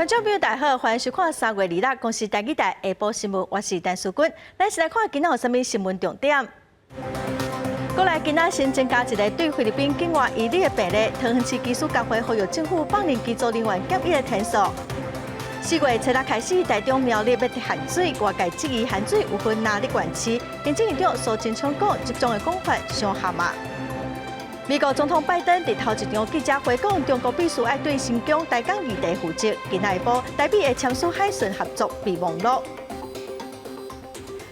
众朋友大家好，欢迎收看3月2日公司台记台下晡新闻，我是陈淑君。咱先来看今仔有啥物新闻重点。过来，今仔新增加一个对菲律宾境外移入的病例，桃园市技术工会呼吁政府放任机组人员检疫的天数。4月7日开始，台中苗栗要限水，外界质疑限水有分哪里管区？行政院长苏贞昌讲，这种的讲法伤蛤蟆。美国总统拜登伫头一场记者会讲，中国必须要对新疆、台港议题负责。今下一步，台美的签署海巡合作备忘录。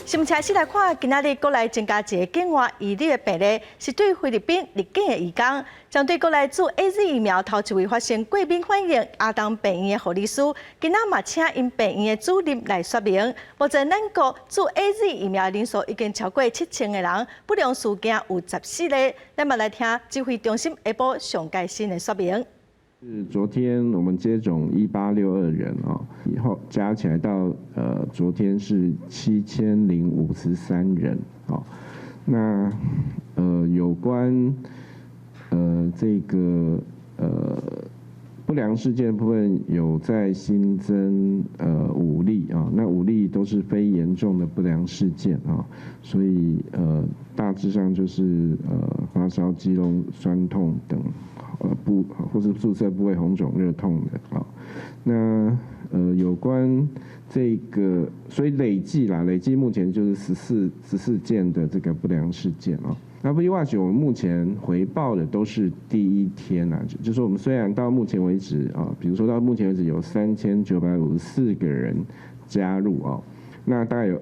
新闻开始来看，今仔日国内增加一个境外移入的病例，是对菲律宾入境的移工。针对国内注 AZ 疫苗头一位发现过敏反应阿东病院的护理师，今仔嘛请因病院的主任来说明。目前咱国注 AZ 疫苗人数已经超过7000个人，不良事件有14例。咱嘛来听指挥中心下晡上最新的说明。是昨天我们接种1862人以后加起来到昨天是7053人那有关这个不良事件部分有在新增5例那5例都是非严重的不良事件所以大致上就是发烧、肌肉酸痛等。或是注射部位红肿、热痛的那有关这个，所以累计目前就是14件的这个不良事件那 V-Watch 我们目前回报的都是第一天就是我们虽然到目前为止比如说到目前为止有3954个人加入那大概有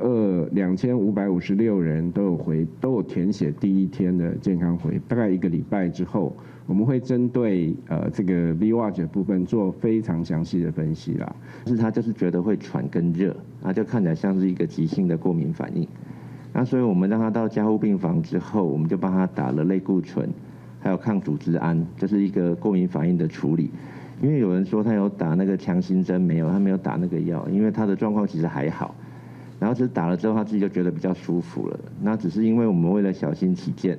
2556人都有填写第一天的健康回，大概1个礼拜之后，我们会针对这个 V-Watch 的部分做非常详细的分析啦。是他就是觉得会喘跟热，就看起来像是一个急性的过敏反应。那所以我们让他到加护病房之后，我们就帮他打了类固醇，还有抗组织胺，就是一个过敏反应的处理。因为有人说他有打那个强心针，没有，他没有打那个药，因为他的状况其实还好。然后只是打了之后，他自己就觉得比较舒服了。那只是因为我们为了小心起见，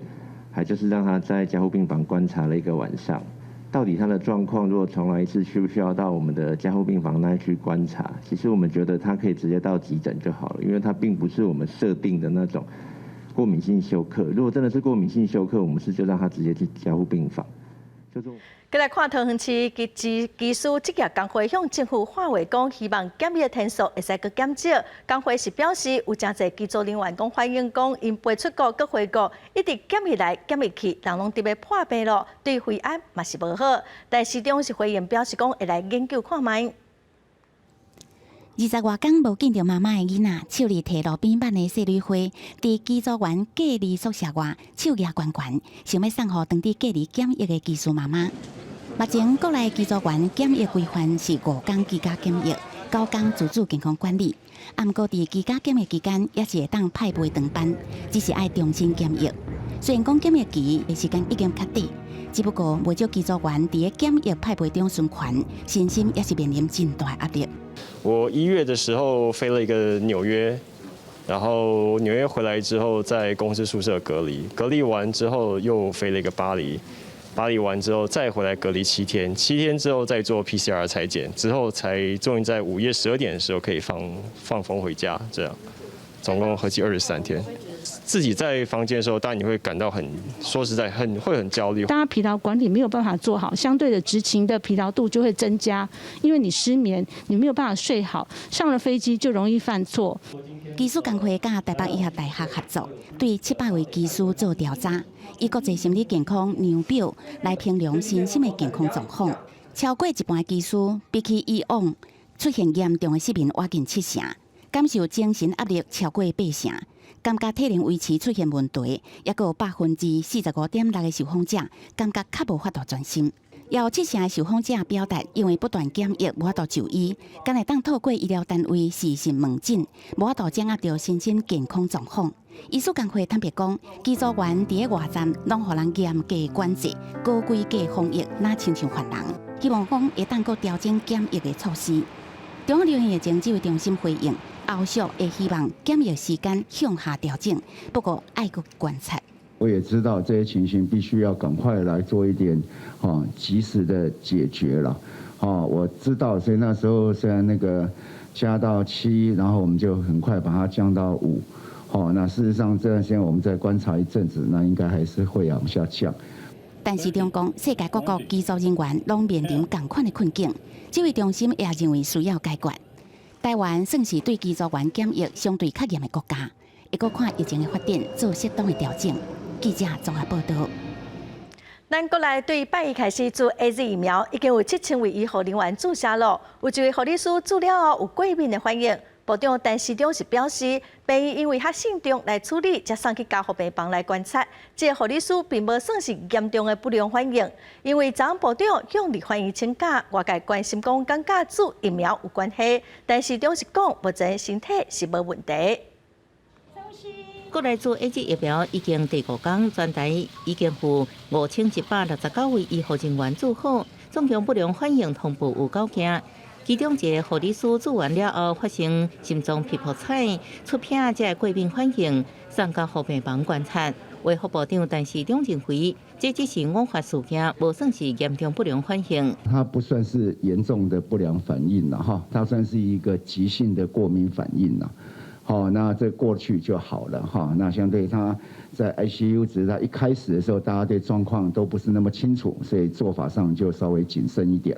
还就是让他在加护病房观察了1个晚上。到底他的状况，如果重来一次，需不需要到我们的加护病房那去观察？其实我们觉得他可以直接到急诊就好了，因为他并不是我们设定的那种过敏性休克。如果真的是过敏性休克，我们就让他直接去加护病房。再来看桃园市技术职业工会向政府发话讲，希望检疫的天数会使搁减少。工会是表示，有真侪机组人员讲反映讲，因飞出国搁回国，一直检疫来检疫去，人拢伫要破病咯，对肺癌嘛是无好。但市长是回应表示讲，会来研究看卖。20外天无见到妈妈的囡仔，手里摕路边板的小蕊花，伫机组员隔离宿舍外手举悬悬，想要送互当地隔离检疫的技术妈妈。目前国内机组员检疫规范是5天居家检疫，9天自主健康管理。毋过伫居家检疫期间，也是会当派陪长班，只是爱重新检疫。虽然讲检疫期的时间已经确定，只不过未少机组员伫检疫派陪中循环，身心也是面临真大压力。我1月的时候飞了一个纽约，然后纽约回来之后在公司宿舍隔离，隔离完之后又飞了一个巴黎。巴黎完之后再回来隔离7天，7天之后再做 PCR 采检，之后才终于在5月12点的时候可以放风回家，这样，总共合计23天。自己在房间的时候，当然你会感到说实在会很焦虑。大家疲劳管理没有办法做好，相对的执勤的疲劳度就会增加，因为你失眠，你没有办法睡好，上了飞机就容易犯错。技术工会甲台北医学大学合作，对700位技师做调查，以国际心理健康量表来评量身心的健康状况。超过一半的技师比起以往出现严重的失眠接近7成，感受精神压力超过8成。感觉体能维持出现问题，也有45.6%的受访者感觉较无法度专心。也有7成的受访者表达，因为不断检疫无法度就医，敢会当透过医疗单位时时问诊，无法度掌握到身心健康状况。医师工会坦白讲，机组员伫外站拢互人严格管制，高规格防疫哪亲像犯人。希望讲会当阁调整检疫的措施。中央流行疫情指挥中心回应。后续也希望检疫时间向下调整，不过爱阁观察。我也知道这些情形必须要赶快来做一点及时的解决了。我知道，所以那时候虽然那个加到7，然后我们就很快把它降到5，那事实上这段时间我们再观察一阵子，那应该还是会往下降。但是中共世界各国机组人员拢面临同款的困境，指挥中心也认为需要解决。台湾算是对机组员检疫相对较严的国家，会阁看疫情的发展做适当的调整。记者综合报道。咱国内对8月开始注 AZ 疫苗，已经有7000位医护人员注射了。有一位护理师注了后有过敏的反应，部长陈时中是表示，病院因为较慎重来处理，才送去加护病房来观察。这个护理师并无算是严重的不良反应，因为昨部长向立法院请假，外界关心讲感觉注疫苗有关系，陈时中是讲目前身体是无问题。国内注 AZ 疫苗已经第5天，全台已经赴5169位医护人员注好，总共不良反应通报有9件。其中一个护理师注完了后发生心脏皮肤彩、出片才过敏反应，送到护病房观察。卫福部长陈时中认为，这只是偶发事件，无算是严重不良反应。它不算是严重的不良反应了哈，它算是一个急性的过敏反应了。那这过去就好了哈。那相对他在 ICU， 只是他一开始的时候，大家对状况都不是那么清楚，所以做法上就稍微谨慎一点。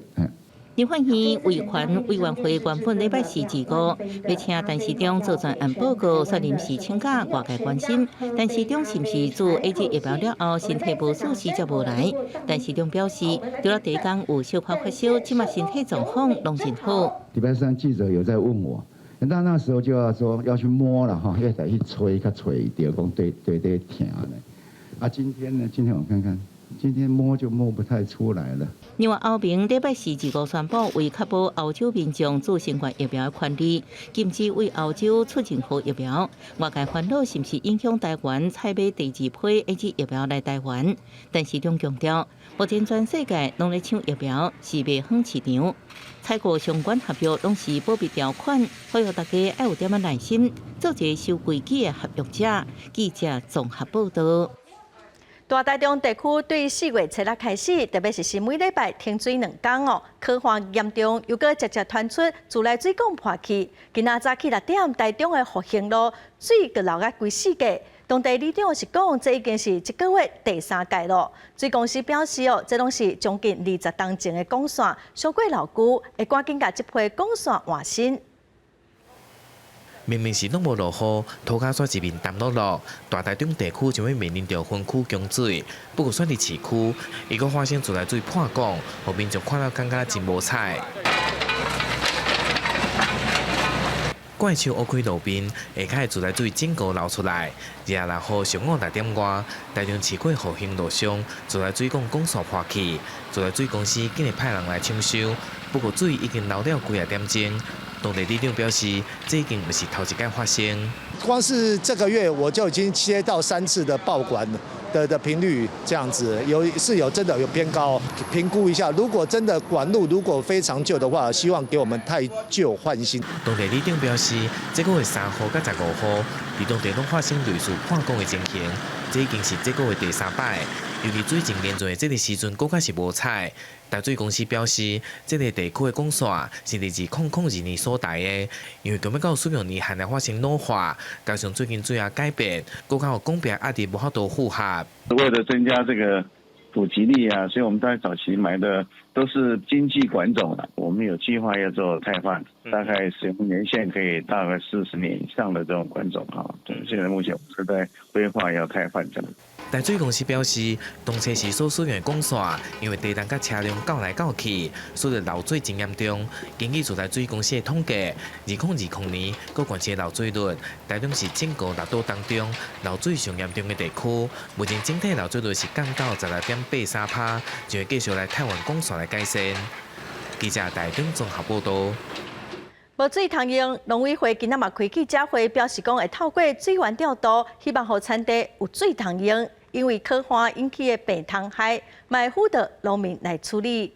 立法院维权委员会原本礼拜4指告，要请陈时中做专案报告，说临时请假，外界关心。陈时中是不是注 AZ 疫苗了后身体不舒适才无来？陈时中表示，除了第一天有小可发烧，即马身体状况拢真好。礼拜3记者有在问我。那时候就要说要去摸了哈，要再去吹，较吹一点，讲对疼呢。今天呢？今天我看看，今天摸就摸不太出来了。另外，欧盟礼拜4指告宣布，为确保欧洲民众注新冠疫苗的权利，禁止为欧洲出任何疫苗。外界烦恼是不是影响台湾采买第2批 AZ 疫苗来台湾？但是中强调，目前全世界拢在抢疫苗，是卖方市场。采购相关合约拢是保密条款，呼吁大家要有点仔耐心，做一个守规矩的合约者。记者综合报道。大台中地区对4月7日开始，特别是每礼拜停水2天哦，可患严重，又搁直接传出自来水管破气。今仔早起6点，台中的复兴路水就流到规4界。当地里长是讲，这已经是1个月第3届了。水公司表示哦，这拢是将近20吨前的管线，伤过老旧，会赶紧甲这批管线换新。明明是拢无落雨，土骹煞一面淡落落，大台中地区就要面临着分区供水。不过选伫市区，伊阁发生自来水破管，互民众看了感觉真无彩。怪树乌开路边，下骹的自来水整个流出来。26号上午6点外，台中市区复兴路上自来水管线破气，自来水公司竟然派人来抢修，不过水已经流了几点钟。当地里长表示，这已经不是头一届发生。光是这个月我就已经接到3次的报管的频率，这样子有真的有偏高，评估一下，如果真的管路如果非常旧的话，希望给我们太旧换新。当地里长表示，这个月3号到15号，伫当地拢发生类似破管的情形，这已经是这个月第3摆。尤其最近连续这个时阵，更加是无彩。台水公司表示，这个地区的管线是伫2002年所带的，因为根本到使用年限来发生老化，加上最近水压改变，更加有公平压力无法度符合。为了增加这个普及率啊，所以我们在早期买的都是经济管种的，我们有计划要做汰换，大概使用年限可以大概40年以上的这种管种啊。对，现在目前我们是在规划要汰换这样。台水公司表示，当初时所使用的管线，因为地动甲车辆搞来搞去，所以漏水真严重。根据自来水公司的统计，2020年各县市的漏水率，台中是整个6都当中漏水上严重的地区。目前整体漏水率是降到16.83%，就会继续来汰换管线来改善。记者台中综合报道。无水通用，农委会今仔嘛开记者会，表示讲会透过水源调度，希望互产地有水通用。因为可汗引起的病虫害，会辅导农民来处理。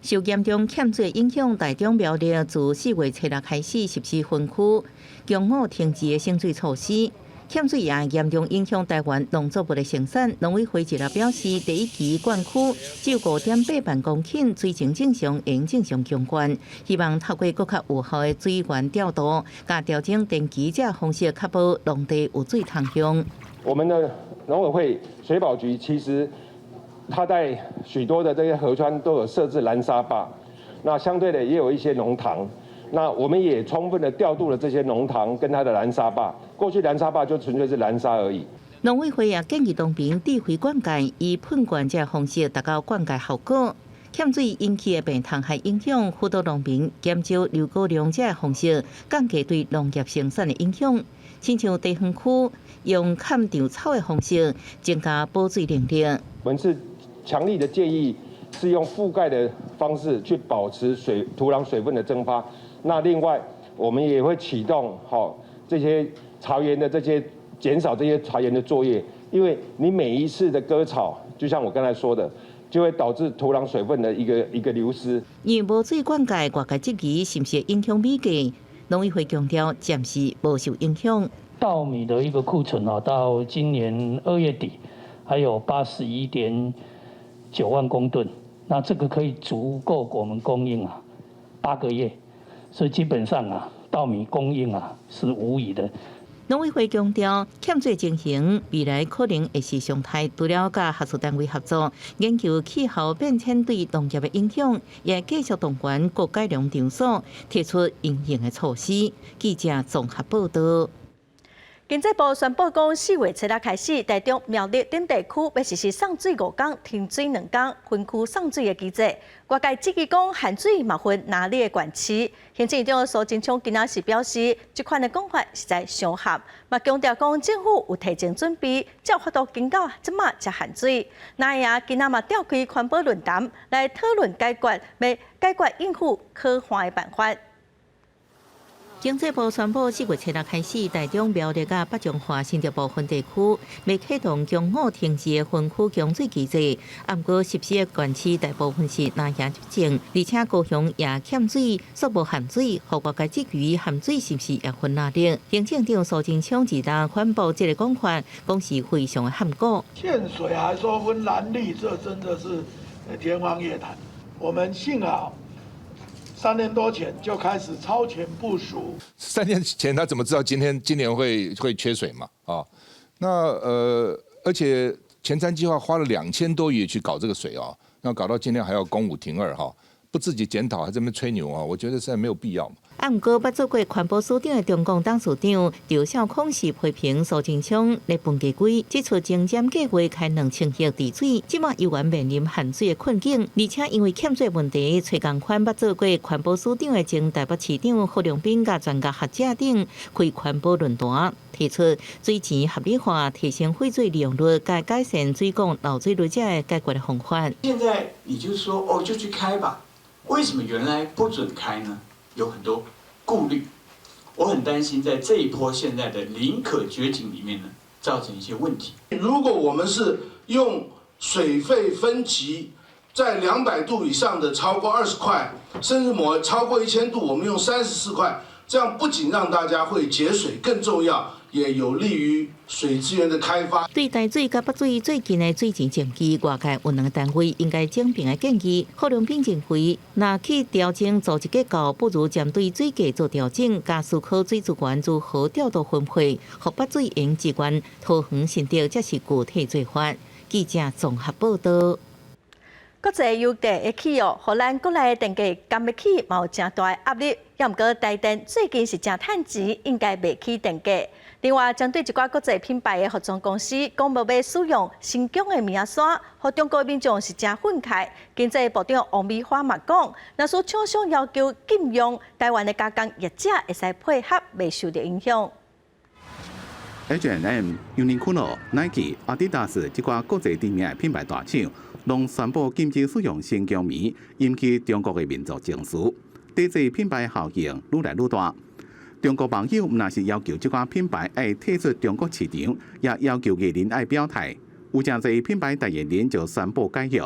受严重欠水影响，台中苗栗自4月7日开始实施分区强化停止的省水措施。欠水也严重影响台湾农作物的生产。农委会一日表示，第一期灌区只有5.8万公顷，水情正常，应正常供灌。希望透过更较有效的水源调度，加调整电机这方式，确保农地有水通用。我们的农委会水保局其实它在许多的这些河川都有设置拦沙坝，那相对的也有一些农塘。那我们也充分的调度了这些农塘跟它的拦沙坝，过去拦沙坝就纯粹是拦沙而已。农委会也建议农民智慧灌溉，以喷灌这方式达到灌溉效果。欠水引起的病虫害影响，辅导农民减少流过量这方式，降低对农业生产的影响。亲像地方区用砍稻草的方式，增加保水能力。我们是强力的建议是用覆盖的方式去保持土壤水分的蒸发。那另外，我们也会启动这些茶园的减少这些茶园的作业，因为你每一次的割草，就像我刚才说的，就会导致土壤水分的一个流失。因无水灌溉，外界质疑是不是影响米价？农委会强调，暂时无受影响。稻米的一个库存到今年2月底还有81.9万公吨，那这个可以足够我们供应8个月。所以基本上稻米供应是无疑的。农委会强调，欠水情形未来可能会是常态，除了甲学术单位合作，研究气候变迁对农业的影响，也继续动员各改良场所，提出应用的措施。记者综合报道。经济部宣布，讲4月7日开始，台中、苗栗等地区要实施送水5天、停水2天、分区送水的机制。外界质疑讲限水嘛分哪里的管区？行政院长苏贞昌今仔时表示，这款的讲法实在相合，嘛强调讲政府有提前准备，才有法度经到即马才限水。那也今仔嘛召开环保论坛来讨论解决应付可行的办法。经济部宣布，4月7日开始，台中、苗栗甲北彰化新竹部分地区未启动中午停止的分区供水机制。按过实施的县市大部分是拿下执政，而且高雄也欠水，所无限水，互外界质疑限水是不是也分哪里？行政长苏贞昌2日反驳这个讲法，讲是非常的含糊。欠水还说分蓝绿，这真的是天方夜谭。我们幸好3年多前就开始超前部署。3年前他怎么知道今年会缺水嘛？那而且前瞻计划花了2000多亿去搞这个水那搞到今天还要公5停2不自己检讨还在那边吹牛我觉得实在没有必要嘛。按过捌做过环保署长的中共党署长刘少康是批评苏贞昌咧分家规，指出精简计划开2000亿治水，即马依然面临限水的困境，而且因为欠水问题，找共款捌做过环保署长的前台北市长霍良斌甲专家学者等开环保论坛，提出水钱合理化、提升废水利用率、改善水管漏水率这解决的方法。现在你就说就去开吧，为什么原来不准开呢？有很多顾虑，我很担心在这一波现在的宁可绝境里面呢，造成一些问题。如果我们是用水费分级，在200度以上的超过20块，甚至超过1000度，我们用34块，这样不仅让大家会节水，更重要，也有利于水资源的开发。对台水甲北水最近的水钱政绩，外界有2个单位应该整并的建议。霍良斌认为，若去调整组织结构，不如针对水价做调整，加思考水资源如何调度分配，和北水用资源桃园新竹，才是具体做法。记者综合报道。国际油价的起予咱国内的电价降不起，嘛有真大的压力。也毋过台电最近是真趁钱，应该袂起电价。另外，针对一寡国际品牌的服装公司，讲无要使用新疆的棉衫，和中国民众是真愤慨。经济部长王美花嘛讲，若说厂商要求禁用，台湾的加工业者会使配合，袂受到影响。H&M、Uniqlo、Nike、Adidas 这寡国际知名的品牌大厂，拢宣布禁止使用新疆棉，引起中国的民族情绪。抵制品牌效应愈来愈大。中国网友若是要求这款品牌要退出中国市场，也要求艺人要表态。有真侪品牌代言人就宣布解约。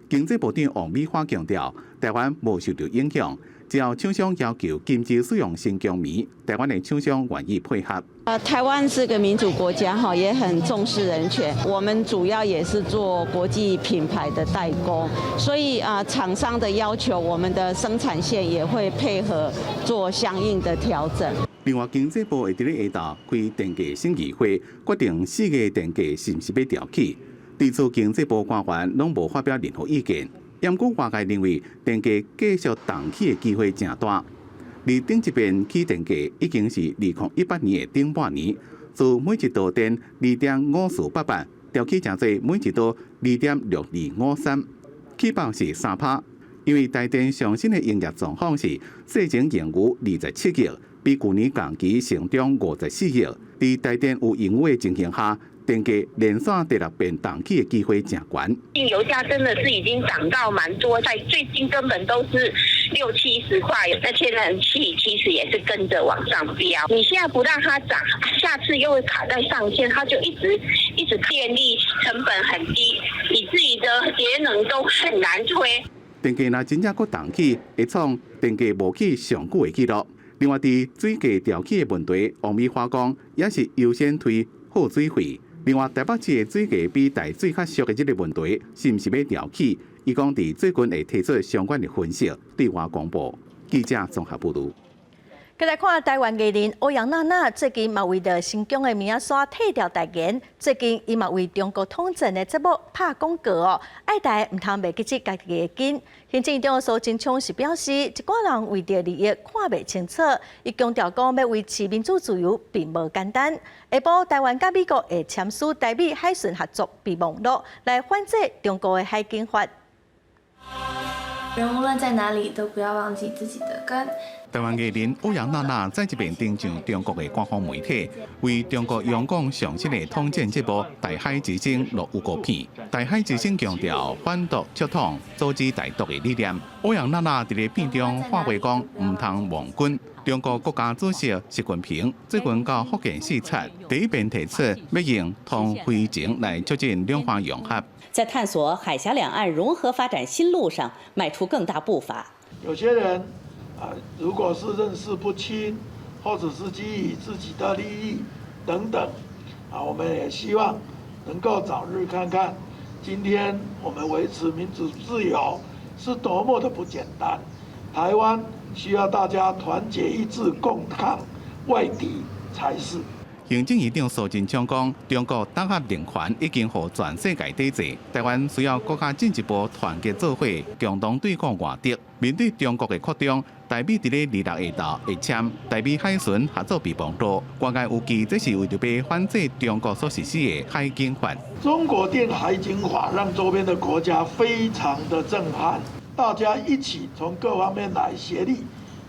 经济部长王美花强调，台湾无受到影响，只要厂商要求禁止使用新疆棉，台湾的厂商愿意配合。台湾是个民主国家哈，也很重视人权。我们主要也是做国际品牌的代工，所以厂商的要求，我们的生产线也会配合做相应的调整。另外，经济部会伫咧下昼开电价审议会，决定4月电价是毋是要调起。地处经济部官员拢无发表任何意见。不过，外界认为电价继续动起的机会真大。而顶一遍起电价已经是2018年的顶半年，自每一度电2.54八，调起真侪每一度2.6253，起爆是3%。因为台电上新的营业状况是市净盈余27亿，比去年同期成长54亿。在台电有盈余的情形下，电价连续第6遍涨起的机会真悬。油价真的是已经涨到蛮多，在最近根本都是60-70块，那天然气其实也是跟着往上飙。你现在不让它涨，下次又会卡在上限，它就一直电力成本很低，以至于的节能都很难推。电价若真正搁涨起，会创电价无起上久的纪录。另外，伫水价调起的问题，王美花讲也是优先推耗水费。另外，台北市的水价比大水较俗的这个问题，是毋是要调起？伊讲伫最近会提出相关的分析，对外公布。记者综合报道。再来看台湾艺人欧阳娜娜，最近嘛为着新疆的名仔山退掉代言，最近伊嘛为中国统战的节目拍广告哦，爱台唔通袂记起家己的根。行政长苏贞昌是表示，一寡人为着利益看袂清楚，伊强调讲要维持民主自由并无简单。下晡台湾甲美国会签署台美海巡合作备忘录，来反制中国的海警法。人无论在哪里，都不要忘记自己的根。台湾艺人欧阳娜娜再一遍登上中国的官方媒体，为中国央广上新的统战节目《大海之声》录预告片。《大海之声》强调反独促统、阻止台独的理念。欧阳娜娜伫咧片中话话讲，唔通忘军。中国国家主席习近平最近到福建视察，第一遍提出要用通非情来促进两岸融合，在探索海峡两岸融合发展新路上迈出更大步伐。有些人如果是认识不清，或者是基于自己的利益等等，我们也希望能够早日看看，今天我们维持民主自由是多么的不简单。台湾需要大家团结一致，共抗外敌才是。行政院长苏贞昌讲，中国打压人权已经互全世界抵制，台湾需要更加进一步团结做伙，共同对抗外敌。面对中国的扩张，台美伫咧26下昼会签台美海巡合作备忘录，外界有记这是为着要反制中国所实施的海警法。中国定海警法让周边的国家非常的震撼，大家一起从各方面来协力，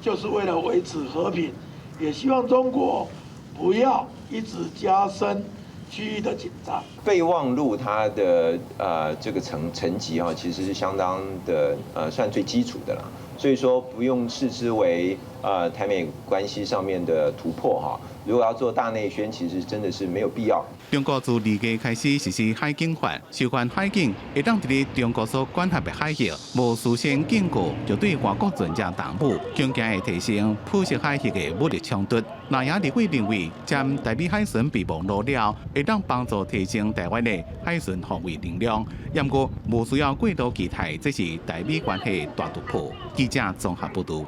就是为了维持和平，也希望中国不要一直加深区域的紧张。备忘录它的这个层级其实是相当的算最基础的啦，所以说不用视之为台美关系上面的突破哈。如果要做大内宣，其实真的是没有必要。中国自2月开始实施海警法，涉管海警会当伫咧中国所管辖的海域，无事先警告就对外国船只动武，恐惊会提升普什海域的武力冲突。南洋议会认为，将台美海巡备忘录了，会当帮助提升台湾的海巡防卫能量。不过，无需要过度期待，这是台美关系大突破。记者综合报道。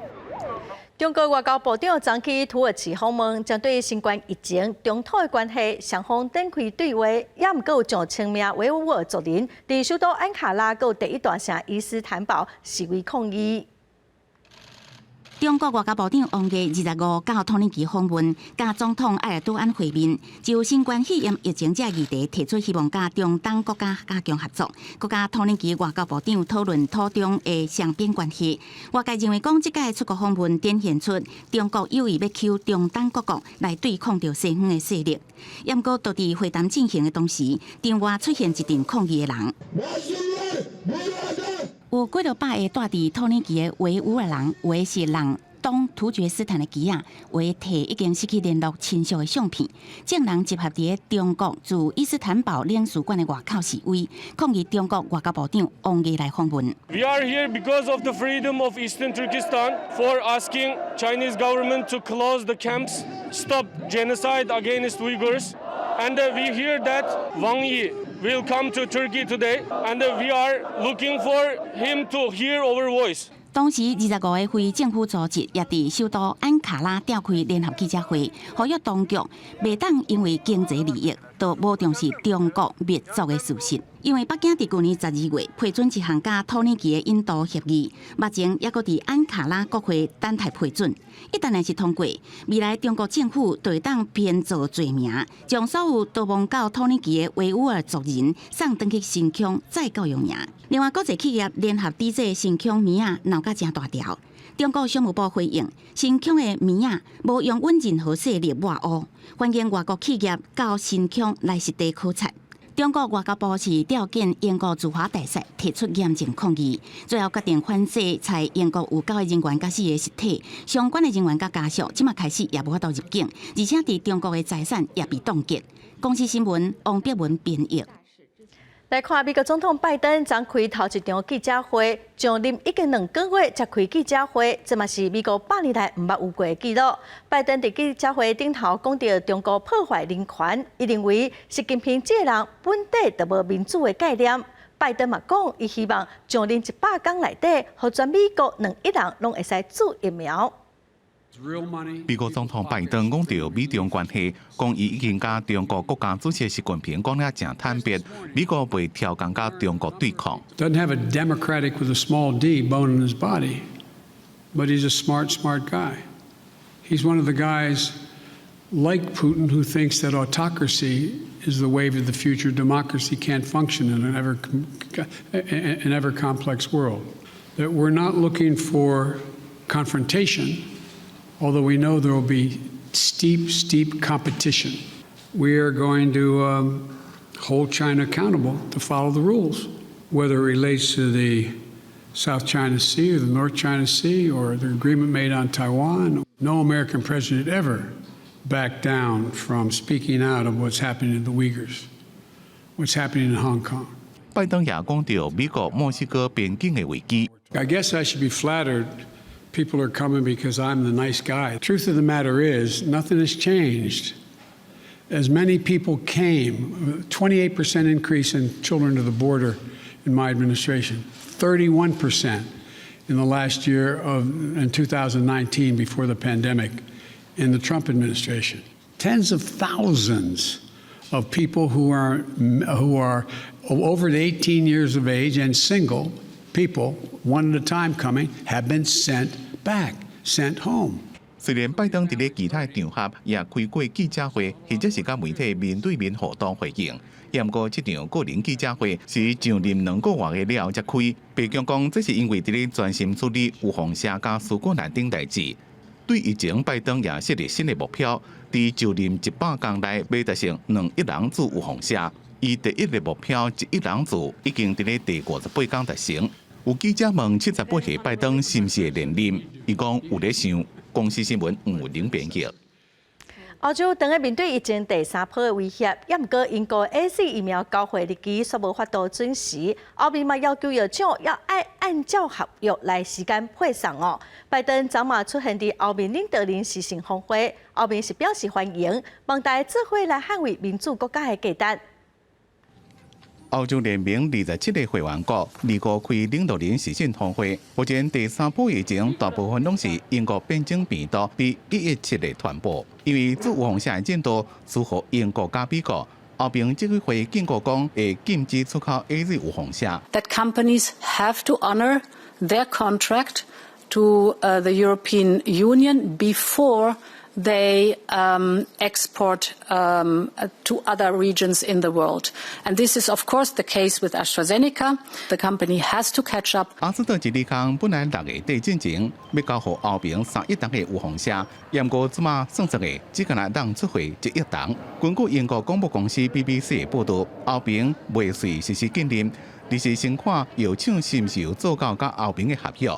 中国外交部长张去土耳其访问，针对新冠疫情、中土的关系，双方展开对话，也毋过有将清明维吾尔族人伫首都安卡拉有第一大城伊斯坦堡示威抗议。中国外交部长王毅25到土耳其访问，甲总统埃尔多安会面，就新冠肺炎疫情这议题提出希望甲中东国家加强合作，佮甲土耳其外交部长讨论土中的双边关系。外界认为讲，这届出国访问展现出中国有意要求中东各国来对抗着西方的势力。也毋过，就伫会谈进行的同时，场外出现一阵抗议的人。有几多百个住伫土耳其的维吾尔人，有的是人东突厥斯坦的机啊，为摕已经失去联络亲属的相片，证人集合伫中国驻伊斯坦堡领事馆的外口示威，抗议中国外交部长王毅来访问。We are here because of the freedom of Eastern Turkestan for asking Chinese government to close the camps, stop genocide against Uyghurs, and we hear that Wang Yi will come to Turkey today, and we are looking for him to hear our voice. 当时25个非政府组织也伫首都安卡拉召开联合记者会，呼吁当局袂当因为经济利益，就无重视中国灭族的事实。因为北京伫去年12月批准一项甲土耳其的引渡协议，目前也搁伫安卡拉国会等待批准。一旦若是通过，未来中国政府就会当编造罪名，将所有逃亡到土耳其的维吾尔族人送转去新疆再教育营。另外，国际企业联合抵制新疆棉啊，闹甲真大条。中国商务部回应，新疆的棉啊无用稳任何势力外污，欢迎外国企业到新疆来实地考察。中国外交部是调见英国驻华大使，提出严正抗议，最后决定反制在英国有9个人员甲4个实体，相关的人员甲家属，即马开始也无法度入境，而且伫中国的财产也被冻结。公司新闻王碧文编译。来看美国总统拜登昨开头一场记者会，上任已经2个月才开记者会，这嘛是美国100年来毋捌有过的记录。拜登伫记者会顶头讲到中国破坏人权，伊认为习近平这个人本底就无民主的概念。拜登嘛讲，伊希望上任100天内底，互全美国2亿人拢会使注疫苗。美国总统拜登讲到美中关系，讲伊已经甲中国国家主席习近平讲了正坦白，美国袂挑工甲中国对抗。Doesn't have a Democratic with a small d bone in his body, but he's a smart guy. He's one of the guys like Putin who thinks that autocracy is the wave of the future. Democracy can't function in an ever complex world. That we're not looking for confrontation. Although we know there will be steep competition, we are going to hold China accountable to follow the rules, whether it relates to the South China Sea or the North China Sea or the agreement made on Taiwan. No American president ever backed down from speaking out of what's happening in the Uyghurs, what's happening in Hong Kong. 拜登也讲到美国墨西哥边境的危机。I guess I should be flattered. People are coming because I'm the nice guy. The truth of the matter is, nothing has changed. As many people came, 28% increase in children to the border in my administration, 31% in the last year in 2019 before the pandemic in the Trump administration. Tens of thousands of people who are over 18 years of age and single people, one at a time coming, have been sent back, sent home. 虽然拜登伫咧其他场合也开过记者会，或者是甲媒体面对面互动回应，不过这场个人记者会是上任2个月了才开。白宫讲，这是因为伫咧专心处理有放射加苏格兰等代志。对疫情，拜登也设立新的目标，伫就任100天内要达成2亿人次有放射。伊第一个目标1亿人次已经伫咧第58天达成。有记者问78岁拜登是毋是会连任，伊讲有咧想。公司新闻吴玲编译。欧洲当下面对疫情第3波的威胁，也毋过英国 AZ 疫苗交会日期却无法度准时。欧盟嘛要求药厂要按照合约来时间配送哦。拜登昨嘛出现伫欧盟领导人视讯峰会，欧盟是表示欢迎，望大家做伙来捍卫民主国家的价值。欧洲联盟27个会员国2个开领导人视讯峰会，目前第3波疫情大部分拢是英国边境病毒被117个传播，因为自有放射的进度符合英国加美国。欧盟这个会警告讲，会禁止出口 AZ 有放射。That companies have to honor their contract to the European Union before they export to other regions in the world. And this is, of course, the case with AstraZeneca. The company has to catch up. 阿斯特吉利康本来6月底进前要交予欧盟3亿吨的有放射，不过即马算1个只敢让出回1亿吨。根据英国广播公司 BBC 的报道，欧盟未遂实施禁令，而是先看药厂是毋是有做到甲欧盟的合约。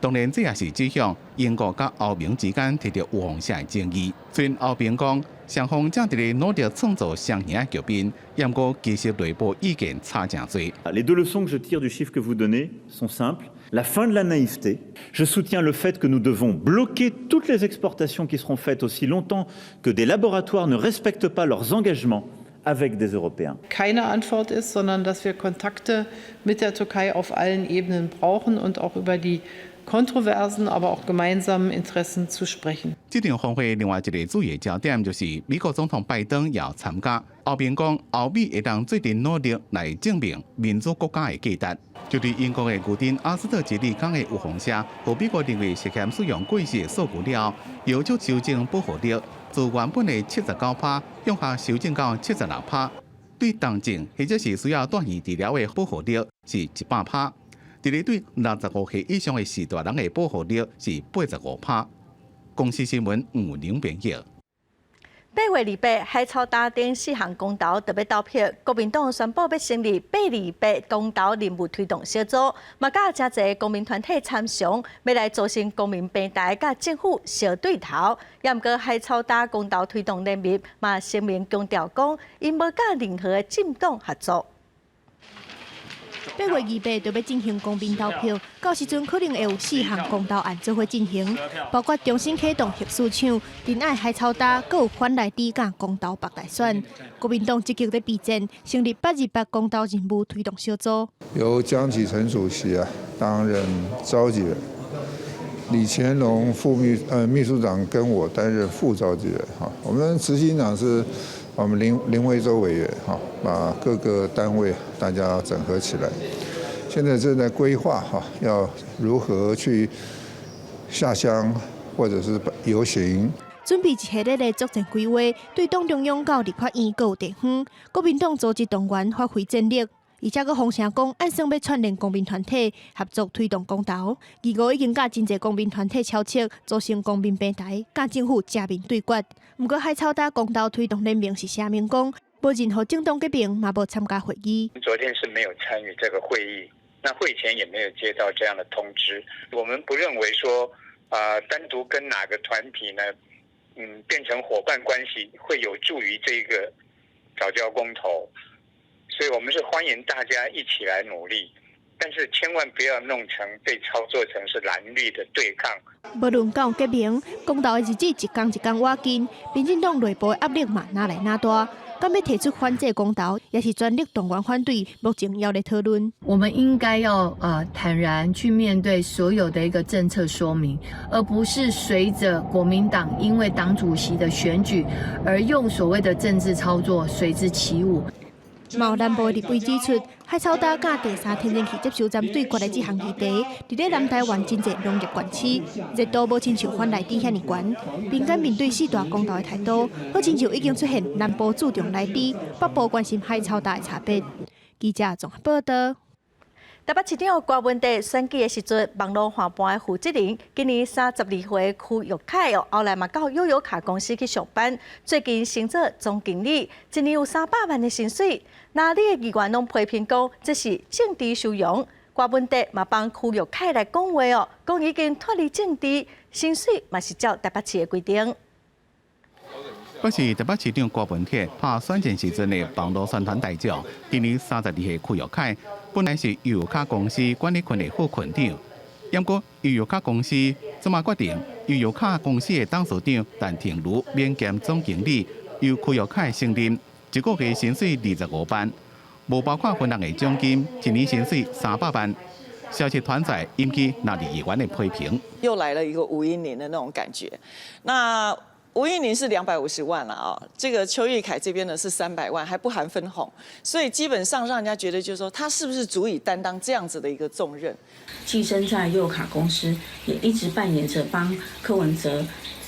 当然，这也是指向英国甲欧盟之间摕到有风险的争议。虽然欧盟讲双方正伫咧努力创造双赢的局面，不过其实内部意见差真多。Les deux leçons que je tire du chiffre que vous donnez sont simples. La fin de la naïveté. Je soutiens le fait que nous devons bloquer toutes les exportations qui seront faites aussi longtemps que des laboratoires ne respectent pas leurs engagements avec des Européens. Keine Antwort ist, sondern dass wir Kontakte mit der Türkei auf allen Ebenen brauchen und auch über die kontroversen, aber auch gemeinsamen Interessen zu sprechen. 这场峰会另外一个注意焦点就是美国总统拜登也参加。欧盟讲，欧美会当最近努力来证明民主国家的价值。就对英国的牛津阿斯特吉利港的有风社和美国认为涉嫌使用过时的数据了，要求修正保护率，自原本的79%向下修正到76%。对重症或者是需要短期治疗的保护率是100%。伫咧对65岁以上的士大人的保护率是85%。公司新闻吴宁编译。8月28，海草打顶4项公投特别投票，国民党宣布要成立828公投任务推动小组，嘛甲真侪公民团体参详，要来组成公民平台，甲政府小对头。也毋过海草打公投推动人民嘛声明强调讲，因无甲任何政党合作。8月28就要进行公民投票，到时阵可能会有4项公投案做伙进行，包括重新启动核市场、仁爱海草打，阁有反来抵港公投北大选。国民党积极在备战，成立828公投任务推动小组。由江启臣主席担任召集人，李乾隆秘书长跟我担任副召集人。我们执行长是我们林维洲委员，把各个单位大家整合起来。现在正在规划要如何去下乡或者是游行。准备一系列的作战规划，对党中央到立法院各有地方，国民党组织党员发挥战力。而且佫风声讲，按算要串联公民团体合作推动公投。2月已经甲真侪公民团体敲切，组成公民平台，甲政府正面对决。不过海草打公投推动联盟是声明讲，无任何政党结盟，嘛无参加会议。昨天是没有参与这个会议，那会前也没有接到这样的通知。我们不认为说，单独跟哪个团体呢，变成伙伴关系会有助于这个藻礁公投。所以我们是欢迎大家一起来努力，但是千万不要弄成被操作成是蓝绿的对抗。无论敢有结盟，公投的日子一天一天挖紧，民进党内部的压力嘛哪来哪大。敢要提出反制公投，也是全力党员反对，目前要来讨论。我们应该要坦然去面对所有的一个政策说明，而不是随着国民党因为党主席的选举而用所谓的政治操作随之起舞。有南部立委指出，海草打甲第3天然气接收站对决的这项议题，伫咧南台湾真侪农业园区，热度无亲像反来底遐尼悬。民间面对4大公投的态度，好亲像已经出现南部注重来底，北部关心海草打的差别。记者综合报道。台北市长郭文德选举的时阵，网络换班的负责人，今年32岁区玉凯后来嘛到悠游卡公司去上班，最近升做总经理，一年有300万的薪水。哪里的议员拢批评讲这是政治收容，郭文德嘛帮区玉凯来讲话讲已经脱离政治，薪水嘛是照台北市的规定。我是台北市长郭文铁拍选战时阵的网络宣传大将，今年32岁区玉凯，本来是悠游卡公司管理群的副群长，不过悠游卡公司怎么决定悠游卡公司的董事长陈庭如免兼总经理，由区玉凯升任，一个月薪水25万，无包括分红的奖金，一年薪水300万。消息传出来，引起那里议员的批评。又来了一个吴音宁的那种感觉，那。吴音宁是250万了啊，这个邱玉凯这边呢是300万，还不含分红，所以基本上让人家觉得就是说他是不是足以担当这样子的一个重任？寄生在悠游卡公司也一直扮演着帮柯文哲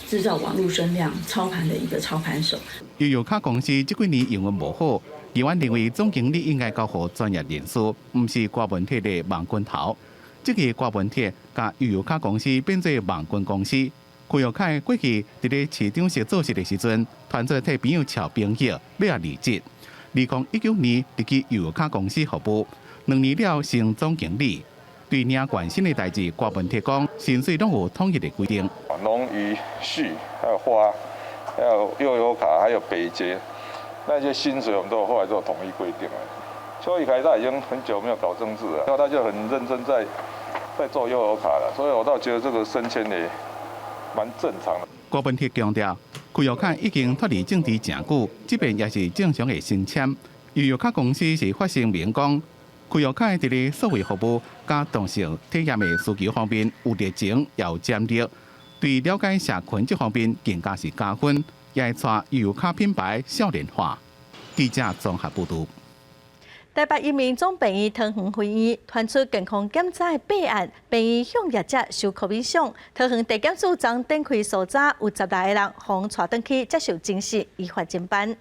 制造网络声量、操盘的一个操盘手。悠游卡公司这几年营运无好，议员认为总经理应该交予专业人士，不是郭文铁的网军头。这个郭文铁把悠游卡公司变做网军公司。区玉凯过去伫咧市长室做事的时阵，团队替朋友找朋友，要离职。2019年入去悠游卡公司服务，2年了升总经理。对领关心的代志，郭文铁讲，薪水拢有统一的规定。农渔畜还有花，还有悠游卡，还有北捷那些薪水，我们都后来都有统一规定了。邱义凯他已经很久没有搞政治了，然后他就很认真在做悠游卡了，所以我倒觉得这个升迁也蛮正常的。郭文铁强调，悠游卡已经脱离政治真久，这边也是正常的升迁。悠游卡公司是发声明讲。悠游卡伫咧社会服务加同时体验的需求方面有热情，也有潜力。对了解社群这方面更加是加分，也会带悠游卡品牌少年化。记者综合报道。台北一名总病院桃园会议传出健康检查的弊案，病院向业者收COVID奖。桃园地检署将展开搜查，有10来个人被带回去接受监视，依法侦办。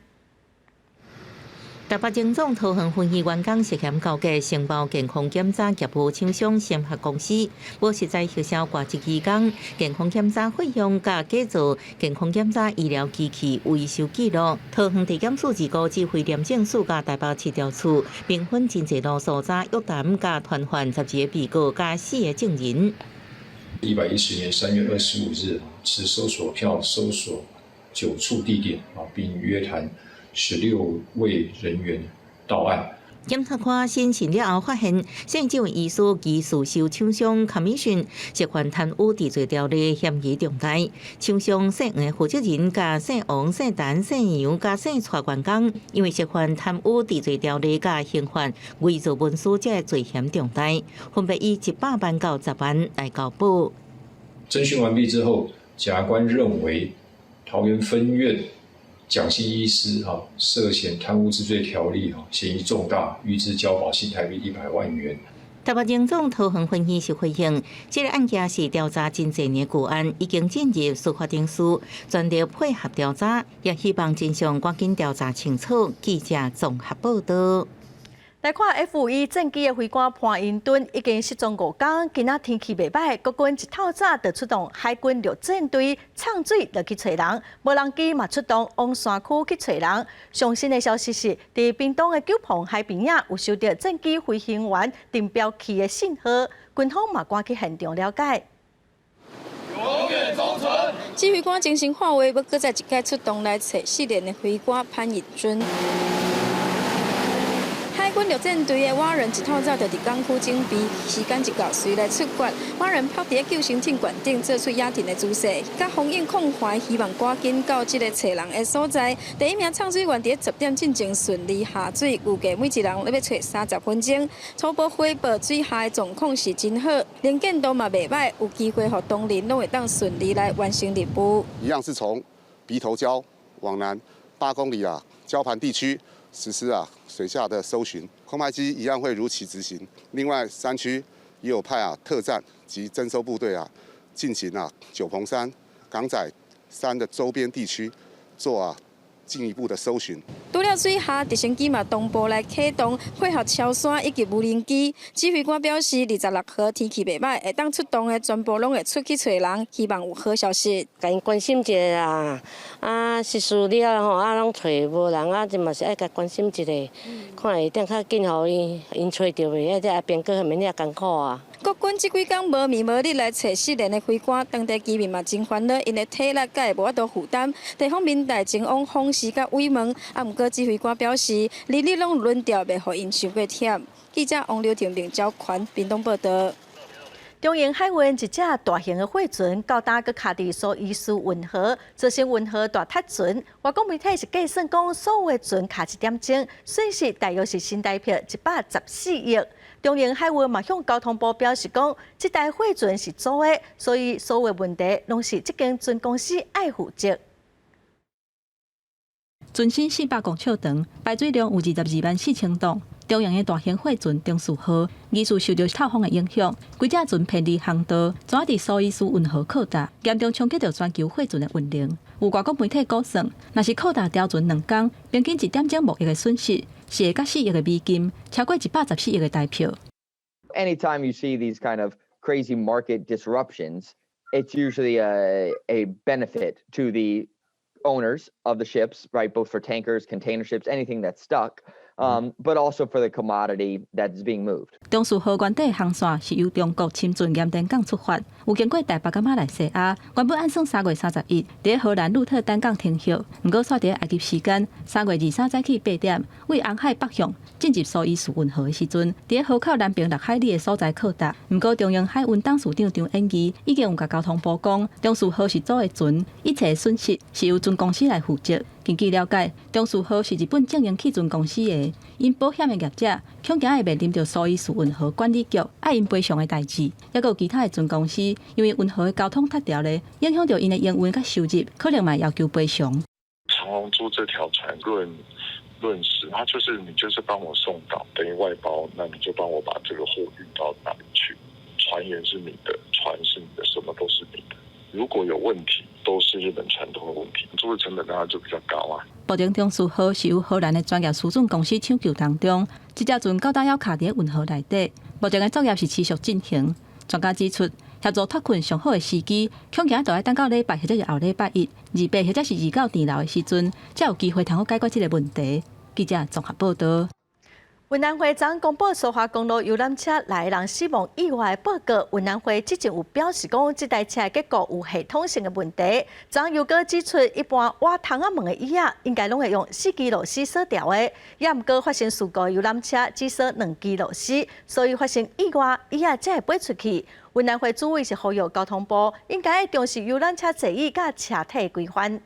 台北警总桃园分局员工涉嫌交给承包健康检查业务厂商先合公司，无实在核销挂职期间健康检查费用甲改造健康检查医疗机器维修记录。桃园地检署自古指挥廉政署甲台北市调处，并分真济路搜查约谈甲传唤12个被告甲4个证人。110年3月25日，持搜索票搜索9处地点并约谈16位人员到案。检察官审讯了后发现，县这位疑似技术收厂商 commission 涉犯贪污治罪条例嫌疑重大。厂商姓黄的负责人甲姓王、姓陈、姓杨甲姓蔡员工，因为涉犯贪污治罪条例甲刑法伪造文书这罪嫌重大，分别以100万到10万来交保。侦讯完毕之后，检察官认为桃园分院蒋姓医师涉嫌贪污治罪条例嫌疑重大，予之交保新台币100万元。台北警总桃园分局是回应，这个案件是调查真济年旧案，已经进入司法定司，全力配合调查，也希望真相赶紧调查清楚。记者综合报道。来看 F1战机的飞官潘英敦已经失踪5天，今仔天气袂歹，国军一透早就出动海军陆战队畅水落去找人，无人机嘛出动往山区去找人。上新的消息是，伫屏东的九鹏海边仔有收到战机飞行员定标器的信号，军方嘛赶去现场了解。永远忠诚。指挥官精神化为，要搁再一届出动来找失联的飞官潘义尊。海军陆战队的蛙人一透早就伫港区整备，时间一到，随来出关。蛙人抛伫救生艇管顶，做出压停的姿势，甲风影控怀，希望赶紧到这个找人的所在。第一名畅水员伫10点进前顺利下水，预计每一人要找30分钟。初步汇报水下的状况是真好，能见度嘛袂歹，有机会互同仁拢会当顺利来完成任务。一样是从鼻头礁往南8公里礁盘地区实施水下的搜寻，空拍机一样会如期执行。另外，山区也有派特战及侦搜部队进行九鹏山、港仔山的周边地区做进一步的搜寻。除了水下直升机嘛同步来启动，配合超山以及无人机。指挥官表示，26号天气袂歹，会当出动的全部拢会出去找人，希望有好消息。甲因关心一下啦，失事了拢找无人就嘛是爱甲关心一下，看会当较紧，互因找到袂，这边个免遐艰苦国军这几天无眠无日来找失联的飞官，当地居民嘛真烦恼，因的体力甲会无法度负担。地方民代前往访视甲慰问，毋过指挥官表示，日日拢轮调，袂互因伤过忝。记者王柳婷、林昭权，屏东报道。中营海运一只大型的货船，到达佮卡伫所疑似运河，造成运河大塌船。外国媒体是计算讲，所有的船卡1点钟，损失大约是新台币114亿。中营海运嘛向交通部表示讲，这台货船是租的，所以所有问题拢是这间船公司爱负责。船身400公尺长，排水量有22万4000吨。中型的大型货船中树号疑似受到透风的影响，规只船偏离航道，转伫苏伊士运河靠达，严重冲击到全球货船的运量。有外国媒体估算，若是靠达调船2天，平均1点钟5亿的损失，是会甲4亿的美金，超过114亿的台票。Anytime you see these kind of crazy market disruptions, it's usually a benefit to the owners of the ships, right? Both for tankers, container ships, anything that's stuck. but also for the commodity that is being moved. 中苏河原底航线是由中国深圳盐田港出发，有经过台北甲马来西亚，原本按算3月31伫荷兰鹿特丹港停歇，不过煞伫埃及时间3月23早起8点，为红海北向进入苏伊士运河的时阵，伫河口南边6海里的所在靠达。不过中央海运董事长张延仪已经有甲交通部讲，中苏河是组的船，一切损失是由船公司来负责。根据了解，中苏河是日本正营汽船公司的，因保险的业者恐惊会面临着苏伊士运河管理局爱因赔偿的代志，也有其他的船公司因为运河的交通断掉咧，影响到因的营运甲收入，可能嘛要求赔偿。长荣租这条船论时，它就是你就是帮我送到，等于外包，那你就帮我把这个货运到哪里去？船员是你的，船是你的，什么都是你的。如果有问题，都是日本传统的问题，租的成本当然就比较高啊。目前中苏河是由荷兰的专业输船公司抢救当中，这只船到底要卡伫运河内底，目前的作业是持续进行。专家指出，协助脱困上好的时机，恐惊就要等到礼拜或者是后礼拜1、28或者是29年老的时阵，才有机会通好解决这个问题。记者综合报道。云南会昨公布苏花公路游览车来人死亡意外报告。云南会之前有表示讲，这台车结构有系统性的问题。昨又搁指出，一般挖窗仔门的椅仔应该拢会用4支螺丝锁掉的，也毋过发生事故游览车只锁2支螺丝，所以发生意外椅仔才会飞出去。云南会主委是呼吁交通部应该要重视游览车座椅甲车体规范。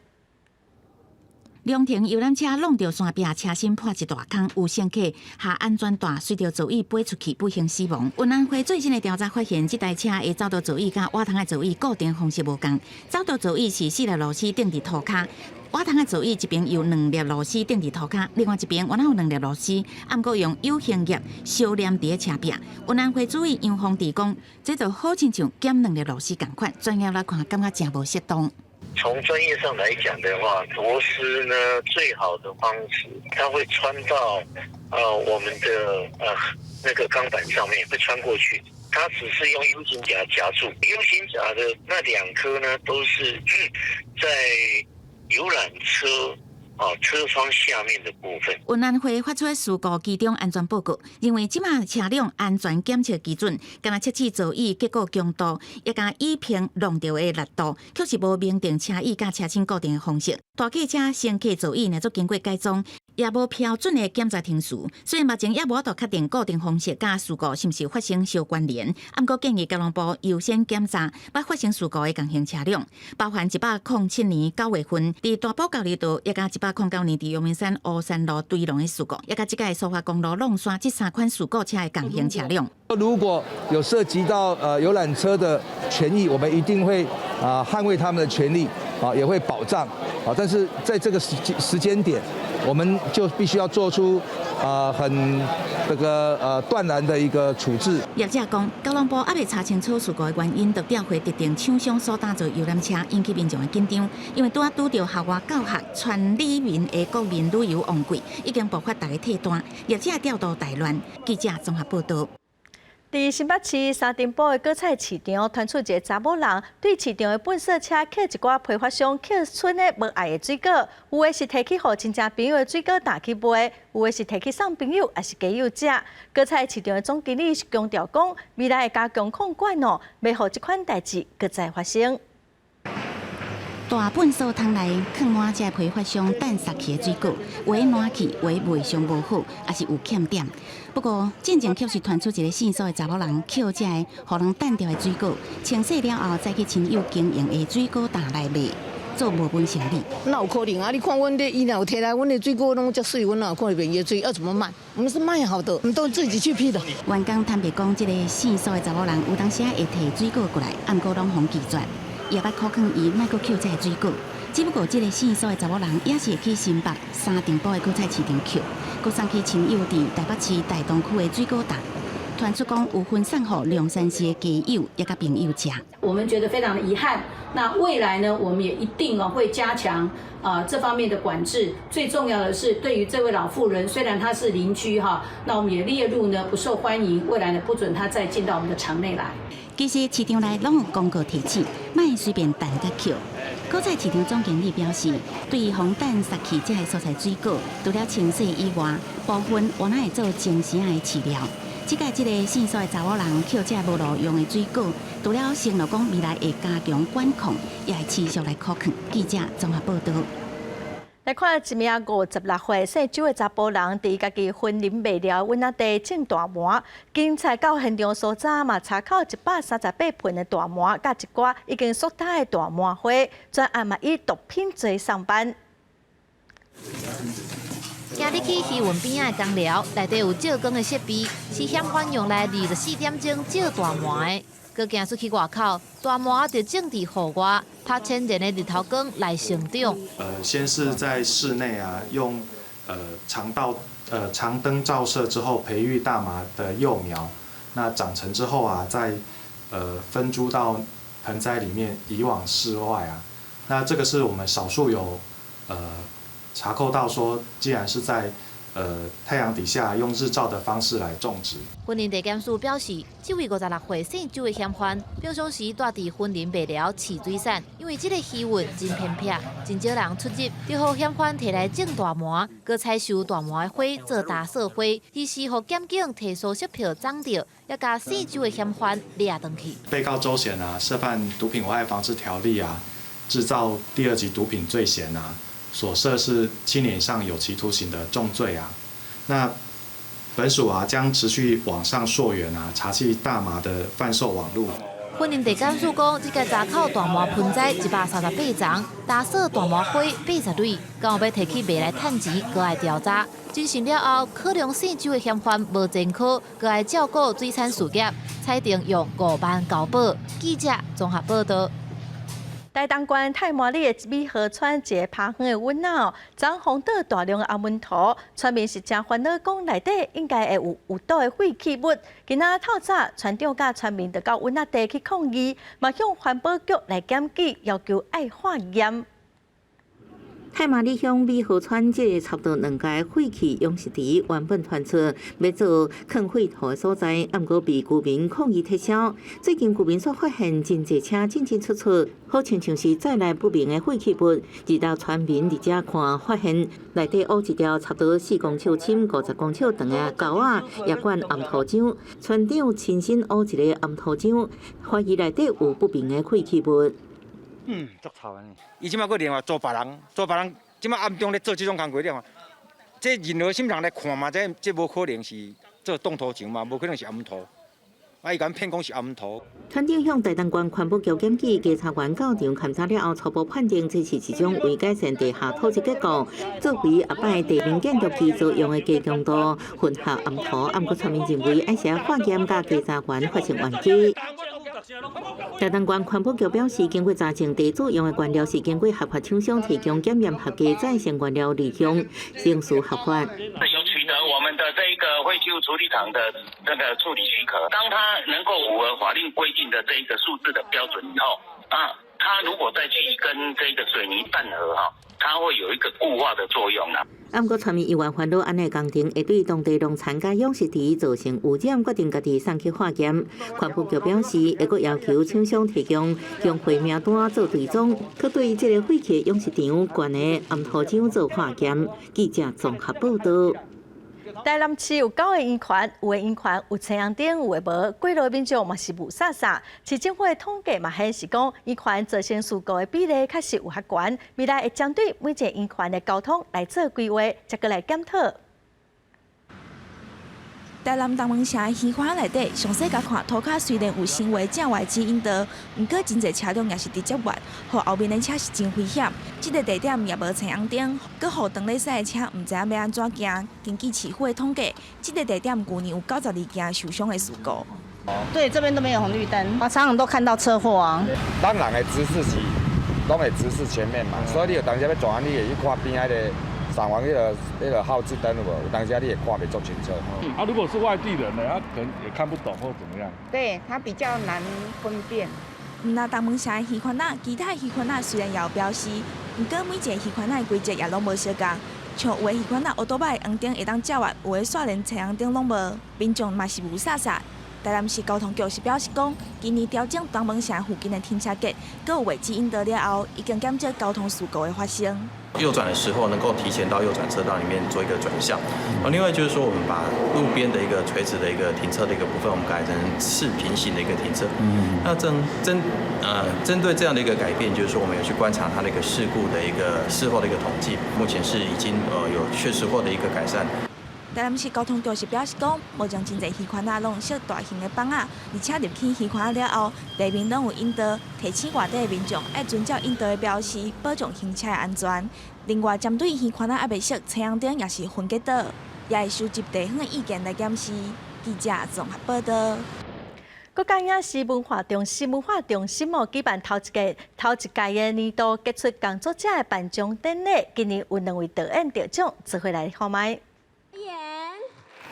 两停游览车弄到山壁，车身破一大坑，有乘客下安全带，随着座椅飞出去，不幸死亡。云南会最新的调查发现，这台车的走道座椅甲瓦窗的座椅固定方式无同。走道座椅是4粒螺丝钉伫涂骹，瓦窗的座椅一边有2粒螺丝钉伫涂骹，另外一边原来有2粒螺丝，按过用有形叶收敛伫车壁。云南会主委杨凤娣讲，这就好亲像减2粒螺丝共款，专业来看感觉真无适当。从专业上来讲的话，螺丝呢最好的方式，它会穿到我们的那个钢板上面，会穿过去。它只是用 U 型夹夹住，U 型夹的那2颗呢，都是在游览车车窗下面的部分。云南会发出的事故其中安全报告，认为即马车辆安全检测基准，敢若测试座椅结构强度，也甲椅片弄掉的力度，却是无明定车椅甲车身固定的方式。大客车乘客座椅若做经过改装，也无标准的检查停数，虽然目前也无法度确定固定方式甲事故是毋是发生相关联，不过建议交通部优先检查捌发生事故的共型车辆，包含107年9月份伫大埔交流道，也甲109年伫阳明山乌山路堆龙的事故，也甲即个苏花公路弄山这3款事故车的共型车辆。如果有涉及到游览车的权益，我们一定会捍卫他们的权利，也会保障。但是在这个时间点，我们就必须要做出很断然的一个处置。业者讲，交通部还未查清楚事故的原因，就调回特定厂商所打造游览车，引起民众的紧张。因为拄到校外教学、传理民的国民旅游旺季，已经爆发大家退单，业者调度大乱。记者综合报道。伫新北市三丁埔的果菜市场，传出一个查某人对市场的粪扫车捡一寡批发商捡剩的无爱的水果，有的是摕去互亲戚朋友的水果打去卖，有的是摕去送朋友，也是家友食。果菜市场的总经理是强调讲，未来会加强控管哦，袂互这款代志搁再发生。大粪扫桶内放满这批发商等杀去的水果，有的烂去，有的卖相无好，也是有欠点。不过，进前确实传出一个姓苏的查某人捡这个互人等掉的水果，清洗了后再去亲友经营的水果摊来卖，做无本生意。那有可能啊？你看阮这伊若有摕来阮的水果拢遮水，阮哪有可能便宜水？要怎么卖？我们是卖好的，我们都自己去批的。员工坦白讲，这个姓苏的查某人有当时会摕水果过来，按过拢互拒绝，也捌考劝伊莫阁捡这个水果。只不过，这个姓苏的查某人也是会去新北三丁埔的果菜市场捡，佮送去亲友伫台北市大同区的水果摊。传出讲有分送予两三市的家友也甲朋友食。我们觉得非常的遗憾。那未来呢，我们也一定会加强这方面的管制。最重要的是，对于这位老妇人，虽然她是邻居那我们也列入呢不受欢迎，未来呢不准她再进到我们的场内来。其实市场内拢有公告提醒，莫随便单个捡。果菜市场总经理表示，对于防弹杀去这个蔬菜水果，除了清洗以外，部分原来会做精神的饲料。即个线索的查某人捡这无路用的水果，除了承诺讲未来会加强管控，也会持续来可控。记者综合报道。来看一名56岁姓周的查甫人，伫家己婚龄未了阮仔地种大麻，警察到现场搜查嘛，查扣138盆的大麻，甲一寡已经缩大的大麻花，专案嘛以毒品罪上班。今日去渔运边仔的工寮，内底有照光的设备，是嫌犯用来24点钟照大麻的。佮行出去外口，大麻就种伫户外，拍千年的日头光来成长。先是在室内啊，用长灯照射之后，培育大麻的幼苗。那长成之后啊，再分株到盆栽里面，移往室外啊。那这个是我们少数有查扣到说，既然是在太阳底下用日照的方式来种植。婚姻地检署表示，这位56岁姓周的嫌犯，平常时住伫婚姻未了饲水产，因为这个渔运真偏僻，真少人出入，就互嫌犯摕来种大麻，佮采收大麻的花做打色花，于是互检警提诉色票掌到，也甲姓周的嫌犯抓回去。被告周显啊，涉犯毒品危害防治条例啊，制造第2级毒品罪嫌啊。所涉是7年以上有期徒刑的重罪啊，那本署啊将持续往上溯源啊，查缉大麻的贩售网路。婚姻地检署讲，这个查扣大麻盆栽138丛，打扫大麻花80蕊，刚好要提起卖来趁钱，搁来调查。侦讯了后，可能姓周的嫌犯无前科，搁来照顾水产事业，裁定用5万交保。记者综合报道。台东县太麻里的美河川一个趴远的阮仔，昨风倒大量的阿门土，村民是真烦恼，讲内底应该会有倒的废弃物。今仔透早，村长甲村民就到阮仔地去抗议，嘛向环保局来检举，要求爱化验。太麻里乡美河村这个差不多2届废弃养殖池，原本传出要做坑废土的所在，毋过被居民抗议撤销。最近居民所发现真侪车进进出出，好像是载来不明的废弃物。直到村民伫遮看，发现内底挖一条差不多4公尺深、50公尺长的沟仔，也灌暗土浆。村长亲身挖一个暗土浆，怀疑内底有不明的废弃物。足臭安尼！伊即摆佫另外做别人，即摆暗中咧做即种工作了嘛？这任何心人来看嘛，这无可能是做动土墙嘛，无可能是暗土。伊敢骗讲是暗土。村长向台东县环保局检举，监察员到场勘查了后，初步判定这是一种为改善地下土质结构，作为后摆地面建筑基础用的低强度混合暗土。毋过村民认为，爱写化验甲监察员发现冤假。台东县环保局表示，经过查证，地主用的原料是经过合法厂商提供检验合格再生原料利用，程序合法。有取得我们的这一个废弃物处理厂的这个处理许可，当它能够符合法令规定的这一个数字的标准以后，它如果再去跟这个水泥拌合它会有一个固化的作用啦。不过，村民意愿烦恼安尼工程会对当地农产甲养殖池造成污染，决定家己送去化验。环保局表示，会阁要求厂商提供用户名单做追踪，可对这个废弃养殖场管的暗土浆做化验。记者综合报道。台南市有9个烟权，有的烟权有青红灯，有的无。过路民众嘛是无啥啥。市政府的统计嘛显示讲，烟权造成事故的比例确实有较悬。未来会针对每一个烟权的交通来做规划，再过来检讨。台南东门城渔港内底，详细甲看涂骹虽然有轻微正外之引导，毋过真侪车辆也是直接越，互后面的车是真危险。这个地点也无青红灯，佮互长咧驶的车毋知影要安怎行。根据市府的统计，这个地点去年有92件受伤的事故。对，这边都没有红绿灯，常常都看到车祸啊。咱人的直视是拢会直视前面嘛，所以你有当时要转弯，你会去看边仔的。闪黄那个号志灯有无？有当时你也看袂足清楚。如果是外地人呢，他可能也看不懂或怎么样。对他比较难分辨。那东门城的渔船仔，其他的渔船仔虽然也有标示，不过每一个渔船仔的规则也拢无相共。像有的渔船仔乌多摆黄灯会当照越，有的煞连青红灯拢无，民众嘛是无啥啥。台南市交通局是表示讲，今年调整东门城附近的停车格，搁有违禁引导了后，已经减少交通事故的发生。右转的时候能够提前到右转车道里面做一个转向。另外就是说，我们把路边的一个垂直的一个停车的一个部分，我们改成四平行的一个停车。那针对这样的一个改变，就是说我们有去观察它的一个事故的一个事后的一个统计，目前是已经有确实获得一个改善。台南市交通局是表示讲，无将真侪鱼贩仔拢设大型的绑仔，而且入去鱼贩仔了后，地面拢有引导，提醒外地的民众要遵照引导的标示，保障行车的安全。另外，针对鱼贩仔还未设车阳灯，也是分隔岛，也会收集地方的意见来检视。记者综合报道。国家影视文化中心举办头一届的年度杰出工作者的颁奖典礼，今年有2位导演得奖，做回来看卖。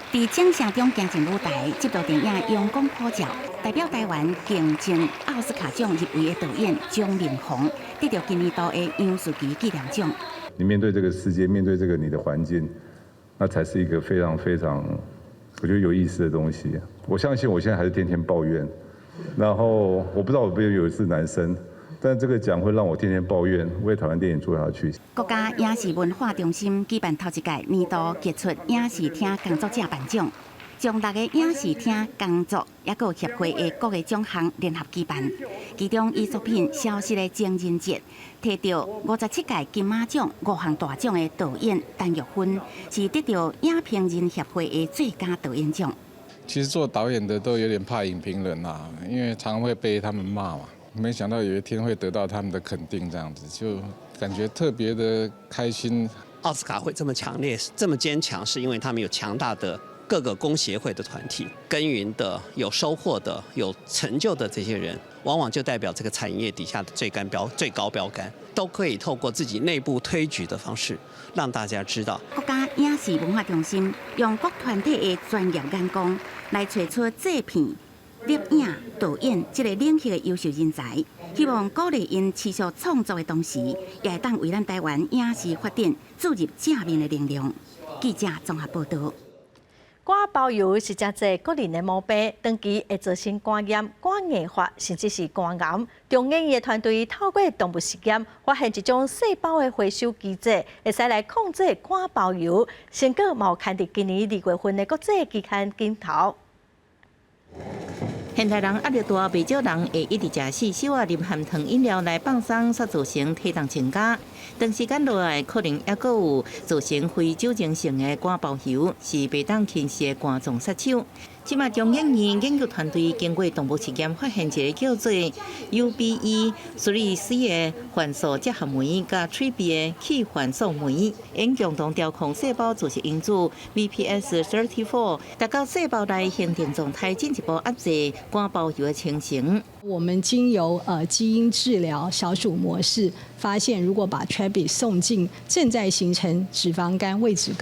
伫正城中行进舞台，接到电影阳光普照，代表台湾竞争奥斯卡奖入围的导演姜明宏，得到今年度的杨树基纪念奖。你面对这个世界，面对这个你的环境，那才是一个非常非常，我觉得有意思的东西。我相信我现在还是天天抱怨，然后我不知道我边有一次男生。但这个奖会让我天天抱怨，为台湾电影做下去。国家影视文化中心举办头一届年度杰出影视厅工作者颁奖，将6个影视厅工作也有协会的各个奖项联合举办。其中以作品《消失的情人节》摕到57届金马奖5项大奖的导演陈玉芬，是得到影评人协会的最佳导演奖。其实做导演的都有点怕影评人啊，因为常会被他们骂嘛。没想到有一天会得到他们的肯定，这样子就感觉特别的开心。奥斯卡会这么强烈、这么坚强，是因为他们有强大的各个工协会的团体，耕耘的、有收获的、有成就的这些人，往往就代表这个产业底下的最高标杆，都可以透过自己内部推举的方式，让大家知道。国家影视文化中心用各团体的专业眼光来找出制片、摄影、导演这个领域的优秀人才，希望鼓励因持续创作的同时，也会当为咱台湾影视发展注入正面的能量。记者综合报道。肝包油是真侪个人的毛病，长期会造成肝炎、肝硬化，甚至是肝癌。中研院的团队透过动物实验，发现一种细胞的回收机制，会使来控制肝包油。成果嘛有刊伫今年2月份的国际期刊镜头。现代人压力大，不少人会一直食四手啉含糖饮料来放松，煞造成体重增加。长时间落来，可能也佫有造成非酒精性的肝包油，是袂当轻视的肝脏杀手。即马中研院研究团队经过动物实验，发现一个叫做 UBE3C 的环素结合酶加 3B 的去环素酶，因共同调控细胞组织因子 VPS34， 达到细胞内形成状态，进一步压制肝包油的形成。我们经由基因治疗小鼠模式，发现如果把 TREBI 送进正在形成脂肪肝、位置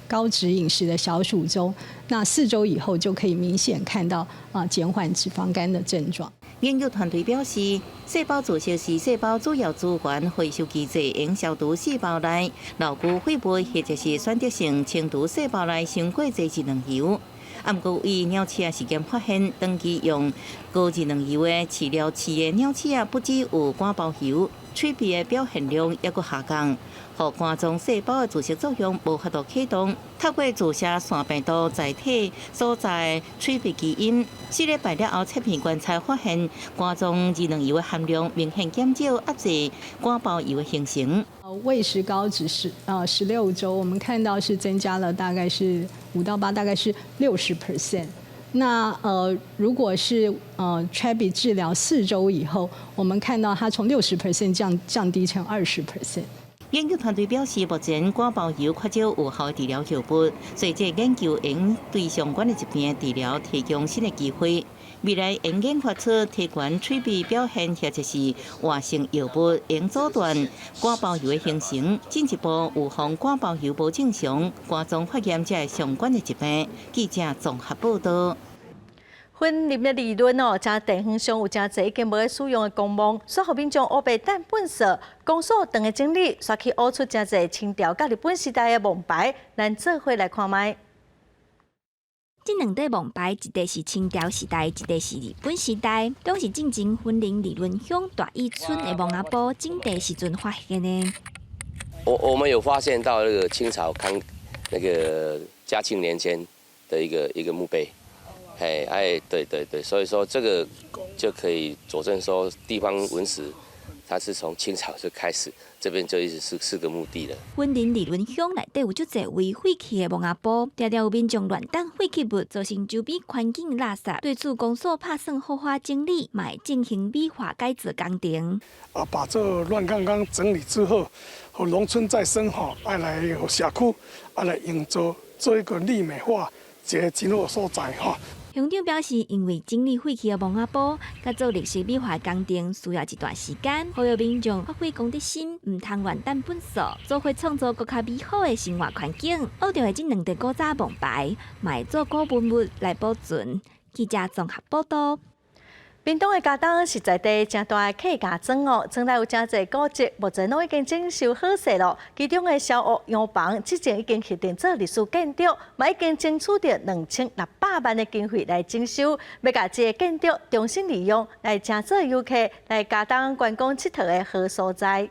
高脂饮食的小鼠中，那4周以后就可以明显看到减缓脂肪肝的症状。研究团队表示，细胞组织是细胞主要资源回收机制，用消除细胞内老旧废物或者是选择性清除细胞内伤过侪智能油。不过，以鸟鼠实验发现，长期用高智能油的饲料饲的鸟鼠不只有肝包油，3B的表现量也佫下降。互肝脏细胞的自噬作用无法度启动，透过注射腺病毒载体所在 3B 基因，4礼拜了后切片观察发现，肝脏智能油的含量明显减少，压制肝包油的形成。胃石膏只是16周，我们看到是增加了大概是5到8，大概是60%。那如果是TREBI 治疗4周以后，我们看到它从60% 降低成20%。研究团队表示，目前肝包油缺少有效治疗药物，所以这研究应对相关的疾病治疗提供新的机会。未来应研发出提悬 3B 表现或者是活性药物，应阻断肝包油的形成，进一步预防肝包油不正常、肝脏发炎这相关的疾病。记者综合报道。分离的理论加地方上有真侪已经无咧使用的公墓，所以民众乌白蛋本色，公所长的整理，刷去挖出真侪清朝甲日本时代的墓牌，咱做伙来看卖。这两块王牌，一块是清朝时代，一块是日本时代，都是进前婚龄理论乡大义村的王阿婆种地时阵发现的。我们有发现到那个清朝嘉庆年间的一个墓碑，对，所以说这个就可以佐证说地方文史它是从清朝就开始，这边就一直是个墓地了。婚龄理论乡内底有足侪位废弃的墓阿婆，常常有民众乱抌废弃物，造成周边环境垃圾。对此，公所拍算好好整理，买进行美化改造工程。把这乱杠杠整理之后，和农村再生爱来和社区来营造做一个丽美化一个真好的所在乡长表示，因为整理废弃的墓阿婆，甲做历史美化工程需要一段时间，呼吁民众发挥公德心，唔通乱抌垃圾，做伙创造更加美好的生活环境。学到的这两块古早王牌，卖做古文物来保存。记者综合报道。屏东的家当是在地真大的客家庄哦，庄内有真侪古迹，目前拢已经整修好势咯。其中的小屋洋房，之前已经核定做历史建筑，嘛已经争取到2600万的经费来整修，要把这个建筑重新利用，来正做游客来家当观光佚佗的好所在。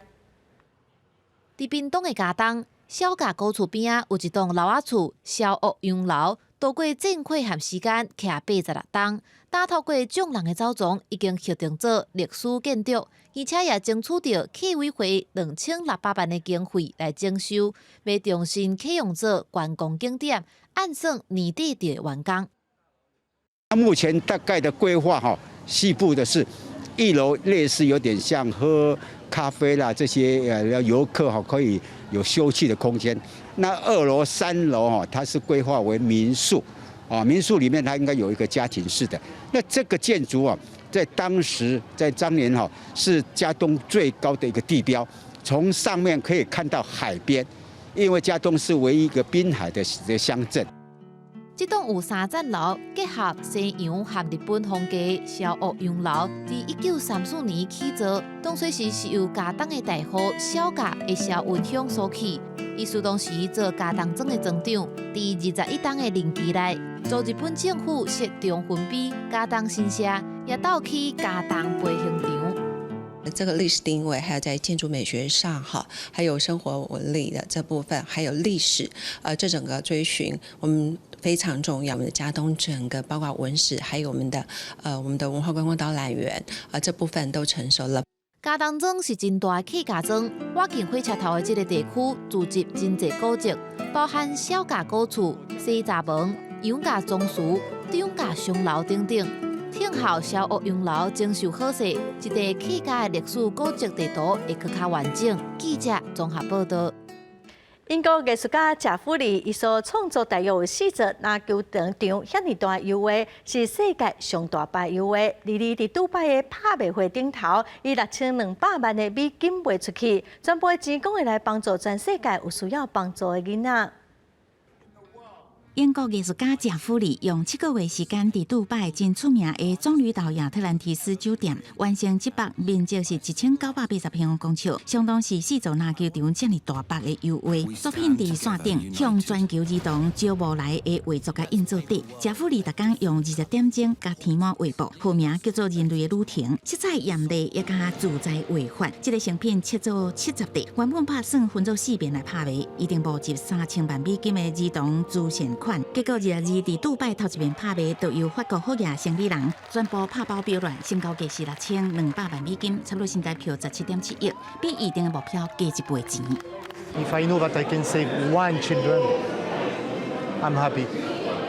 伫屏东的家当小甲古厝边啊，有一栋老仔厝小屋洋楼，度过震溃和时间，徛86栋。打透过众人的走踪，已经核定做历史建筑，而且也争取到客委会2600万的经费来整修，要重新启用做观光景点，按算年底就完工。目前大概的规划西部的是1楼类似有点像喝咖啡啦，这些游客可以有休憩的空间。那2楼、3楼它是规划为民宿。民宿里面它应该有一个家庭式的。那这个建筑在当时在当年是嘉东最高的一个地标，从上面可以看到海边，因为嘉东是唯一一个滨海的乡镇。这栋有3层楼，结合西洋和日本风格小屋洋楼，自1934年起造，当初是由嘉东的大户小甲的萧文乡所起。伊是当时做嘉东庄的庄长，伫21栋的任期内，遭日本政府设中分碑嘉东新社，也斗起嘉东培训场。这个历史定位，还有在建筑美学上还有生活纹理的这部分，还有历史，这整个追寻我们非常重要。我们的嘉东整个包括文史，还有我们的文化观光导览员，这部分都成熟了。嘉东庄是真大的客家庄，我近火车头的这个地区聚集真侪古迹，包含小甲古厝、西闸门、杨家宗祠、中甲松楼等等。挺后小屋洋楼整修好势，一个客家的历史古迹地图会更加完整。记者综合报道。英国艺术家贾夫里伊所创作大约有40篮球场遐尼大油画，是世界上大牌油画。伫杜拜的拍卖会顶头，以6200万的美金卖出去，全部的钱讲会来帮助全世界有需要帮助的囡仔。英国艺术家贾夫里用7个月时间，伫杜拜真出名的棕榈岛亚特兰提斯酒店完成这幅面积是1980平方公尺，相当是4座篮球场这么大幅的油画。作品伫线顶向全球儿童招募来的画作甲印做底。贾夫里逐天用20点钟甲填满画布，号名叫做《人类的旅程》，色彩艳丽也加自在画法。这个成品切做70块，原本打算分做4遍来拍卖，一定募集3000万美金的儿童慈善款。结果22日伫杜拜头一遍拍卖，就由法国好业生理人宣布拍包标乱，成交价是6200万美金，差不多新台票17.7亿，比预定的目标加1倍钱。If I know that I can save one children, I'm happy.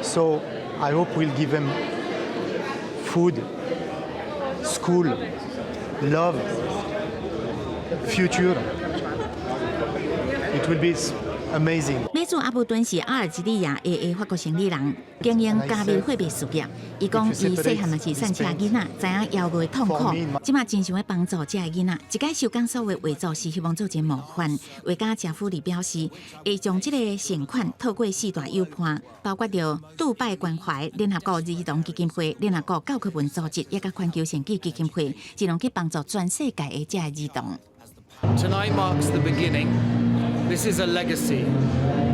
So I hope we'll give them food, school, love, future. It will be amazing. 美主阿布顿是阿尔及利亚的法国生理人，经营加密货币事业。伊讲伊细汉嘛是散车囡仔，知影摇落痛苦，即马真想要帮助这个囡仔。一届收工所的画作是希望做一模范。画家贾夫里表示，会将这个善款透过4大友伴，包括着杜拜关怀联合国儿童基金会、联合国教科文组织，也甲全球善举基金会，尽量去帮助全世界的这个儿童。Tonight marks the beginning This is a legacy.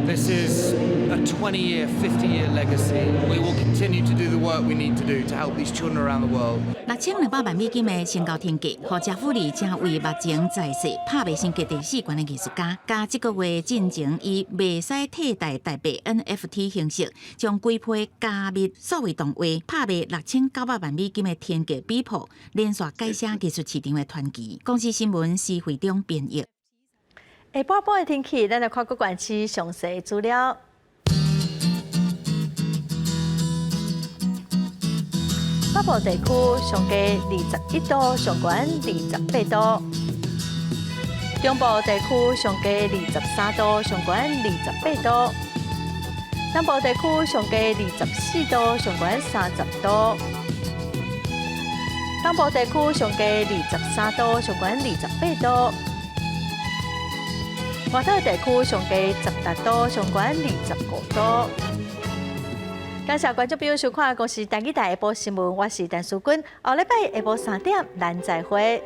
This is a 20-year, 50-year legacy. We will continue to do the work we need to do to help these children around the world. 6200万美金的身高天价，和贾富利正为目前在世拍卖性格第4关的艺术家，加这个月进前以袂使替代代币 NFT 形式，将规批加密数位动画拍卖6900万美金的天价比谱，连续改写艺术市场的传奇。公司新闻是会中编译。下半部的天气，咱来看各县市详细资料。北部地区上低21度，上悬28度；中部地区上低23度，上悬28度；南部地区上低24度，上悬30度；东部地区上低23度，上悬28度；外岛地区上低18度，上悬25度。感谢观众朋友收看《公视台语台下晡新闻》，我是陈淑君。下礼拜下晡3点，咱再会。